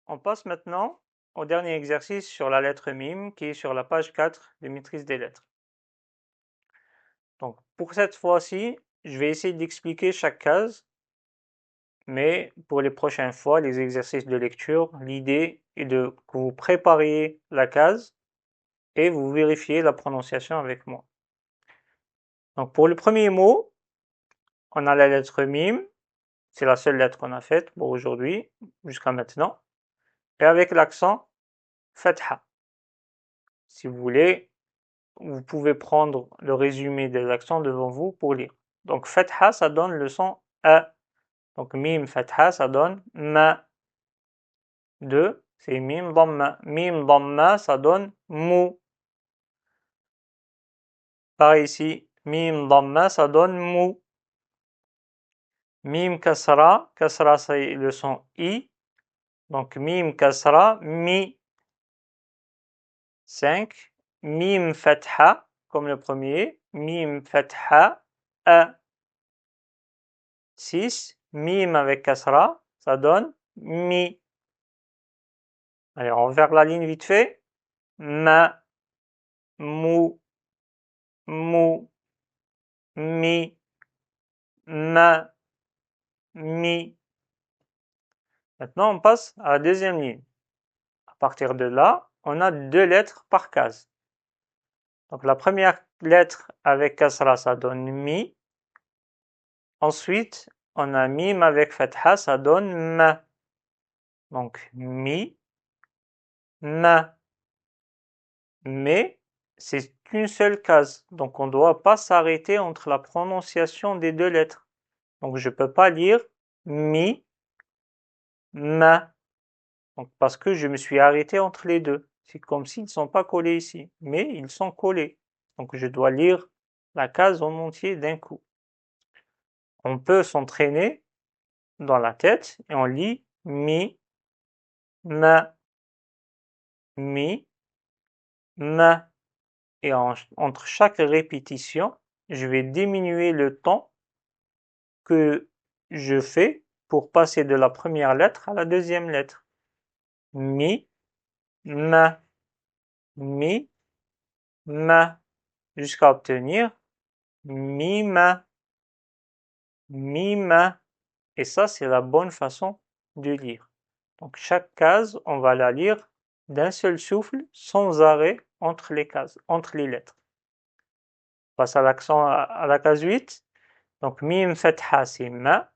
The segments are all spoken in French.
On passe maintenant au dernier exercice sur la lettre mime qui est sur la page 4 de maîtrise des lettres. Donc pour cette fois-ci, je vais essayer d'expliquer chaque case, mais pour les prochaines fois, les exercices de lecture, l'idée est que vous prépariez la case et vous vérifiez la prononciation avec moi. Donc pour le premier mot, on a la lettre mime, c'est la seule lettre qu'on a faite pour aujourd'hui, jusqu'à maintenant, et avec l'accent fatha. Si vous voulez, vous pouvez prendre le résumé des accents devant vous pour lire. Donc fatha, ça donne le son A. Donc mim fatha, ça donne ma. 2, c'est mim dhamma. Mim dhamma, ça donne mou. Pareil ici, mim dhamma, ça donne mou. Mim kasra, kasra c'est le son I. Donc mim kasra, mi. 5, mim fatha, comme le premier, mim fatha, A. 6, mim avec kasra, ça donne mi. Allez, on va faire la ligne vite fait. Ma, mou, mou, mi, ma, mi. Maintenant, on passe à la deuxième ligne. À partir de là, on a 2 lettres par case. Donc la première lettre avec kasra, ça donne mi. Ensuite, on a mim avec fatha, ça donne ma. Donc mi, ma. Mais c'est une seule case. Donc on ne doit pas s'arrêter entre la prononciation des 2 lettres. Donc je ne peux pas lire mi, ma. Donc, parce que je me suis arrêté entre les deux. C'est comme s'ils ne sont pas collés ici, mais ils sont collés. Donc je dois lire la case en entier d'un coup. On peut s'entraîner dans la tête et on lit mi, ma, mi, ma. Et entre chaque répétition, je vais diminuer le temps que je fais pour passer de la première lettre à la deuxième lettre. Mi, ma, mi, ma, jusqu'à obtenir mi, ma, mi, ma. Et ça, c'est la bonne façon de lire. Donc chaque case, on va la lire d'un seul souffle, sans arrêt entre les cases, entre les lettres. On passe à l'accent à la case 8. Donc mim fatha, c'est ma.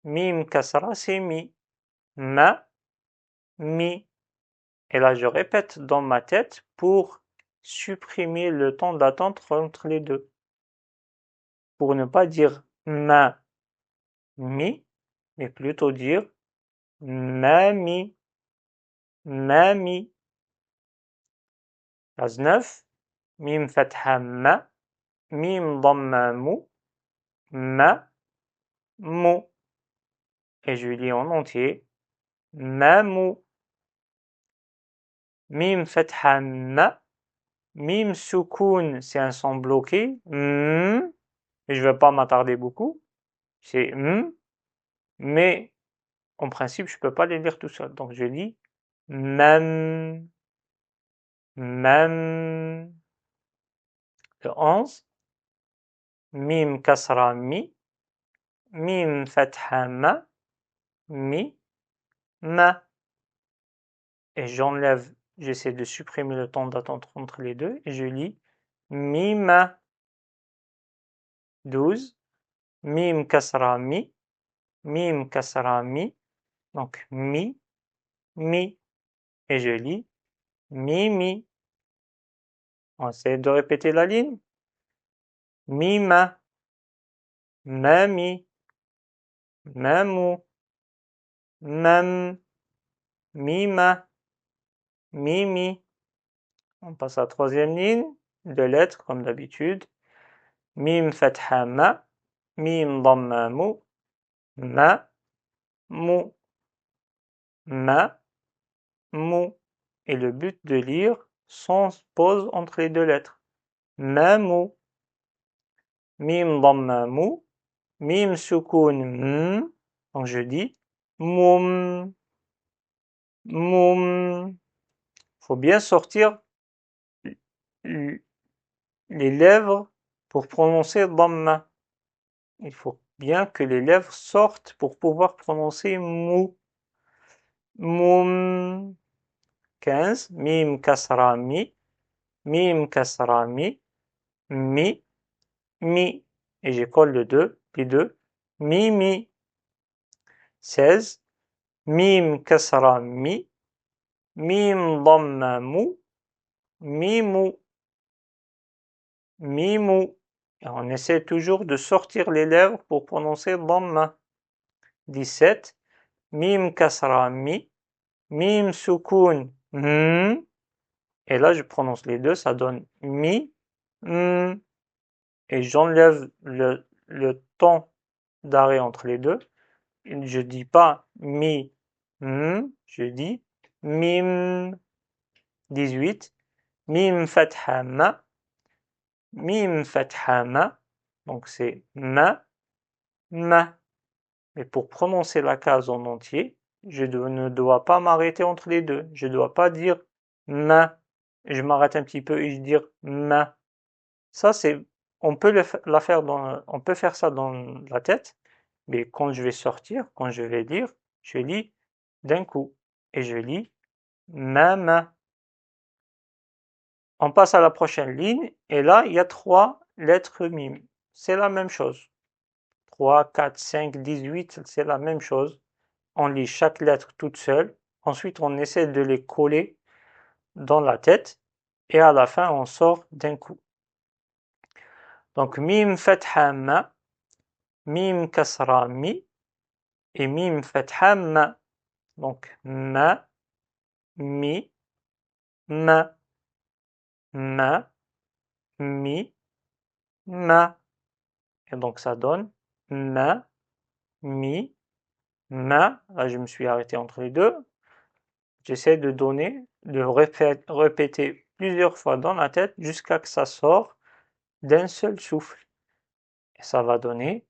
Mim kasra, c'est mi. Ma, mi. Et là, je répète dans ma tête pour supprimer le temps d'attente entre les deux. Pour ne pas dire ma, mi, mais plutôt dire mami, mami. Case 9, mim fatha ma, mim dhamma mou, ma, mou. Et je lis en entier, mamou. Mim fatha ma, mim soukoun, c'est un son bloqué, et je ne vais pas m'attarder beaucoup, c'est mais en principe, je ne peux pas les lire tout seul. Donc je lis mam, mam. Le 11, mim kasra mi, mim fatha ma, mi, ma. Et j'enlève, j'essaie de supprimer le temps d'attente entre les deux et je lis mi, ma. 12, mim kasra mi, mim kasra mi, donc mi, mi. Et je lis mi, mi. On essaie de répéter la ligne. Mi, ma, mami, mamou, mam, mima, mimi. On passe à la troisième ligne, 2 lettres comme d'habitude. Mim fatha ma, mim dhamma mou, ma, mou, ma, mou. Et le but de lire sans pause entre les 2 lettres. Ma, mou. Mim dhamma mou, mim soukoun m. Donc je dis moum, moum. Faut bien sortir les lèvres pour prononcer dhamma. Il faut bien que les lèvres sortent pour pouvoir prononcer mou. Moum. 15. Mim kasra mi. Mim kasra mi. Mi. Mi. Et j'écolle les deux. Mi, mi. 16. Mim kasra mi. Mim dhamma mou. Mimou. Mimou. Et on essaie toujours de sortir les lèvres pour prononcer dhamma. 17. Mim kasra mi. Mim soukoun. Et là, je prononce les deux, ça donne mi. Et j'enlève le temps d'arrêt entre les deux. Je dis pas mi, je dis mim. 18. Mim fatha ma. Mim fatha ma. Donc c'est ma. Mais pour prononcer la case en entier, je ne dois pas m'arrêter entre les deux. Je ne dois pas dire ma. Je m'arrête un petit peu et je dire ma. Ça, on peut on peut faire ça dans la tête, mais quand je vais sortir, quand je vais lire, je lis d'un coup et je lis ma. On passe à la prochaine ligne et là, il y a 3 lettres mim. C'est la même chose. 3, 4, 5, 18, c'est la même chose. On lit chaque lettre toute seule. Ensuite, on essaie de les coller dans la tête et à la fin, on sort d'un coup. Donc, mim fatha ma, mim kasra mi et mim fatha ma. Donc, ma, mi, ma, mi, ma. Et donc, ça donne ma, mi, ma. Là, je me suis arrêté entre les deux. J'essaie de répéter plusieurs fois dans la tête jusqu'à ce que ça sorte d'un seul souffle. Et ça va donner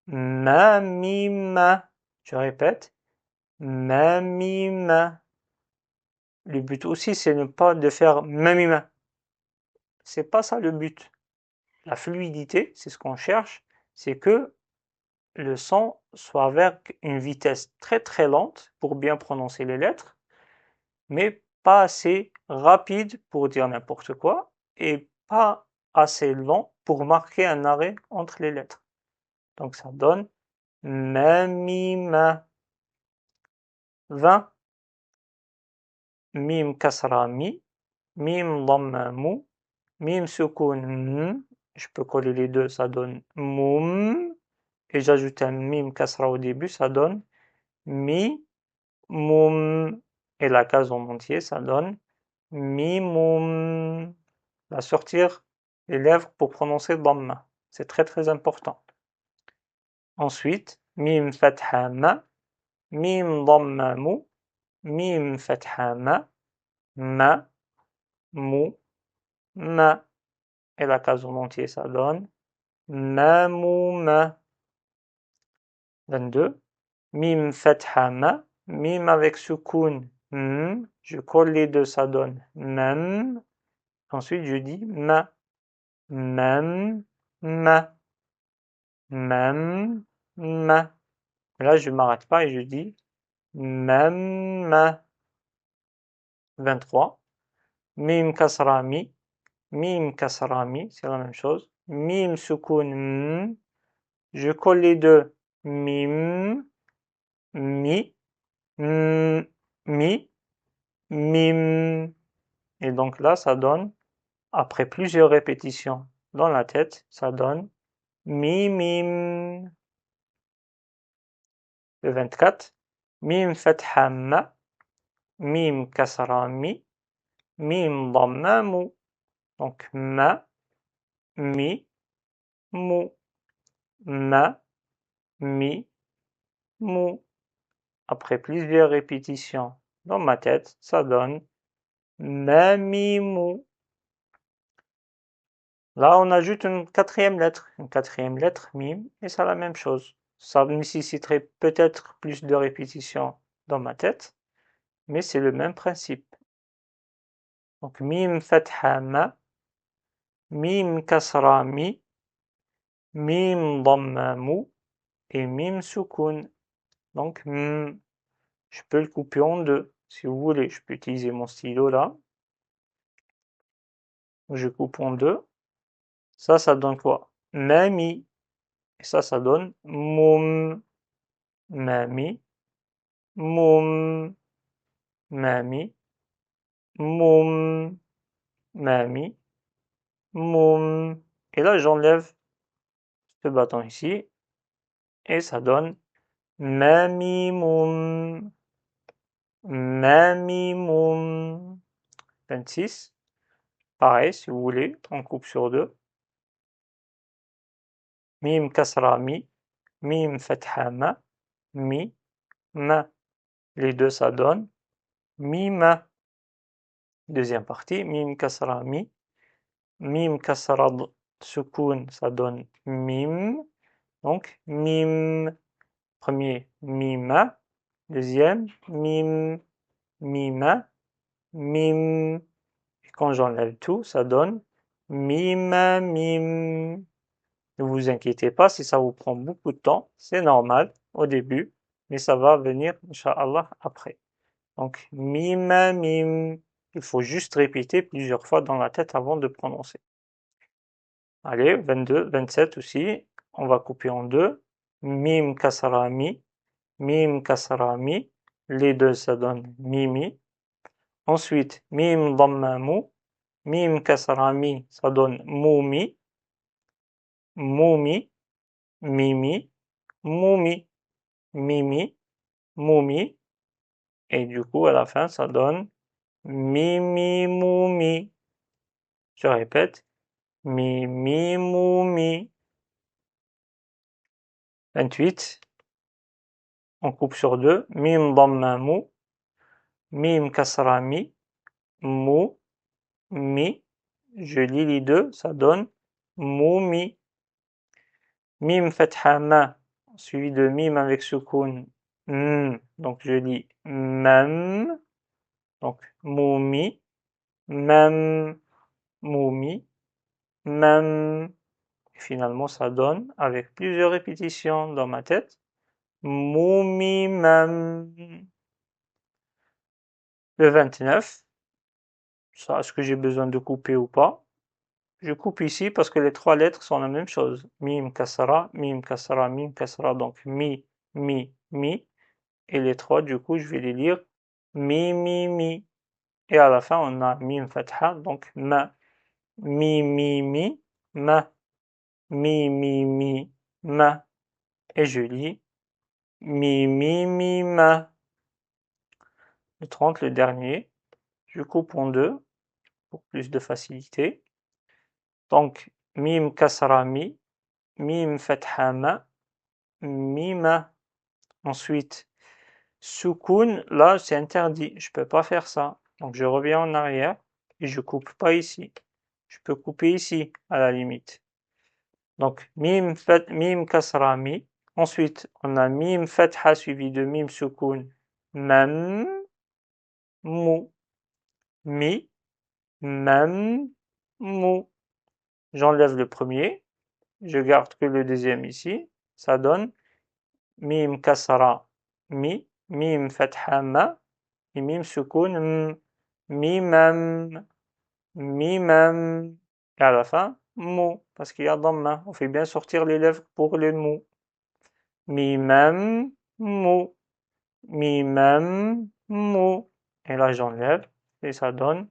ma, mi, ma. Je répète, ma, mi, ma. Le but aussi, c'est ne pas de faire ma, mi, ma. C'est pas ça le but. La fluidité, c'est ce qu'on cherche, c'est que le son soit avec une vitesse très très lente pour bien prononcer les lettres, mais pas assez rapide pour dire n'importe quoi et pas assez lent pour marquer un arrêt entre les lettres. Donc ça donne ma, mi, ma. 20. Mim kasra mi. Mim dhamma mou. Mim soukoun. Je peux coller les deux, ça donne moum. Et j'ajoute un mim kasra au début, ça donne mi, moum. Et la case en entier, ça donne mi, moum. La sortir les lèvres pour prononcer dhamma. C'est très très important. Ensuite, mim fatha ma, mim dhamma mou, mim fatha ma, mou, ma. Et la case en entier, ça donne ma, mou, ma. 22. Mim fatha ma, mim avec soukoun, je colle les deux, ça donne mam. Ensuite, je dis ma, mam, ma, mam, ma. Là, je m'arrête pas et je dis mam, ma. 23. Mim kasra mi, mim kasra mi, c'est la même chose. Mim soukoun, je colle les deux, mim, mi, mi, mim. Et donc là, ça donne, après plusieurs répétitions dans la tête, ça donne mi, mim. Le 24. Mim fatha ma, mim kasra mi, mim dhamma mou. Donc ma, mi, mou. Ma, mi, mou. Après plusieurs répétitions dans ma tête, ça donne ma, mi, mou. Là, on ajoute une quatrième lettre, mim, et c'est la même chose. Ça nécessiterait peut-être plus de répétitions dans ma tête, mais c'est le même principe. Donc, mim fatha ma, mim kasra mi, mim dhamma mu et mim soukoun. Donc, je peux le couper en deux, si vous voulez. Je peux utiliser mon stylo là. Je coupe en deux. Ça donne quoi? Mami. Et ça donne moum. Mami. Moum. Mami. Moum. Mami. Moum. Et là, j'enlève ce bâton ici. Et ça donne Mami moum. Mami moum. 26. Pareil, si vous voulez, on coupe sur deux. Mim kasra mi. Mim fatha ma. Mi. Ma. Les deux, ça donne Mima. Deuxième partie. Mim kasra mi. Mim kasra soukoun, ça donne Mim. Donc, Mim. Premier, Mima. Deuxième, Mim. Mima. Mim. Et quand j'enlève tout, ça donne Mima. Mim. Ne vous inquiétez pas si ça vous prend beaucoup de temps. C'est normal au début, mais ça va venir, Inch'Allah, après. Donc, mim, mim. Il faut juste répéter plusieurs fois dans la tête avant de prononcer. Allez, 22, 27 aussi. On va couper en deux. Mim kasra mi. Mim kasra mi. Les deux, ça donne mimi. Ensuite, mim dhamma mu. Mim kasra mi, ça donne moumi. Moumi. Mimi. Moumi. Mimi. Moumi. Et du coup, à la fin, ça donne Mimi moumi. Je répète. Mimi moumi. 28. On coupe sur deux. Mim dhamma mu. Mim kasra mi. Mu. Mi. Je lis les deux. Ça donne moumi. Mim fatha ma. Suivi de mim avec soukoun. Donc je lis mam. Donc moumi. Mam. Moumi. Mam. Et finalement, ça donne, avec plusieurs répétitions dans ma tête, Moumi Mam. Le 29, ça, est-ce que j'ai besoin de couper ou pas? Je coupe ici parce que les trois lettres sont la même chose. Mim kasra, mim kasra, mim kasra. Donc mi, mi, mi. Et les trois, du coup, je vais les lire mi, mi, mi. Et à la fin, on a mim fatha, donc ma. Mi, mi, mi, ma. Mi, mi, mi, ma. Et je lis mi, mi, mi, ma. Le 30, le dernier, je coupe en deux pour plus de facilité. Donc, mim kasra mi, mim fatha ma, mima. Ensuite, soukoun, là c'est interdit, je peux pas faire ça. Donc je reviens en arrière et je coupe pas ici. Je peux couper ici à la limite. Donc mim kasra mi. Ensuite, on a mim fatha suivi de mim soukoun, mam, mu, mi, mam, mu. J'enlève le premier, je garde que le deuxième ici. Ça donne mim kasra mi, mim fatha ma, et mim soukoun m, mimam, mimam. Et à la fin, mu, parce qu'il y a dhamma. On fait bien sortir les lèvres pour le mu. Mimam, mu, mimam, mu. Et là, j'enlève et ça donne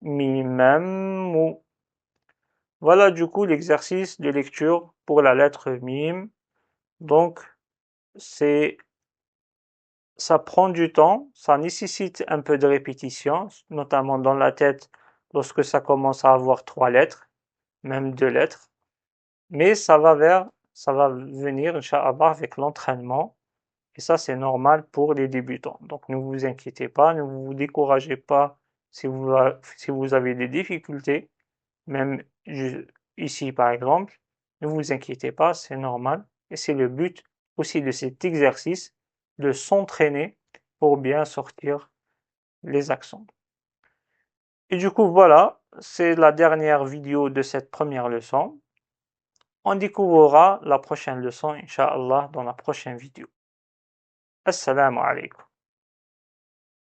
mimam, mu. Voilà du coup l'exercice de lecture pour la lettre mim. Donc, ça prend du temps, ça nécessite un peu de répétition, notamment dans la tête lorsque ça commence à avoir trois lettres, même deux lettres. Mais ça va venir, Inch'Allah, avec l'entraînement. Et ça, c'est normal pour les débutants. Donc, ne vous inquiétez pas, ne vous découragez pas si vous avez des difficultés. Même ici, par exemple, ne vous inquiétez pas, c'est normal. Et c'est le but aussi de cet exercice, de s'entraîner pour bien sortir les accents. Et du coup, voilà, c'est la dernière vidéo de cette première leçon. On découvrira la prochaine leçon, Inch'Allah, dans la prochaine vidéo. Assalamu alaikum.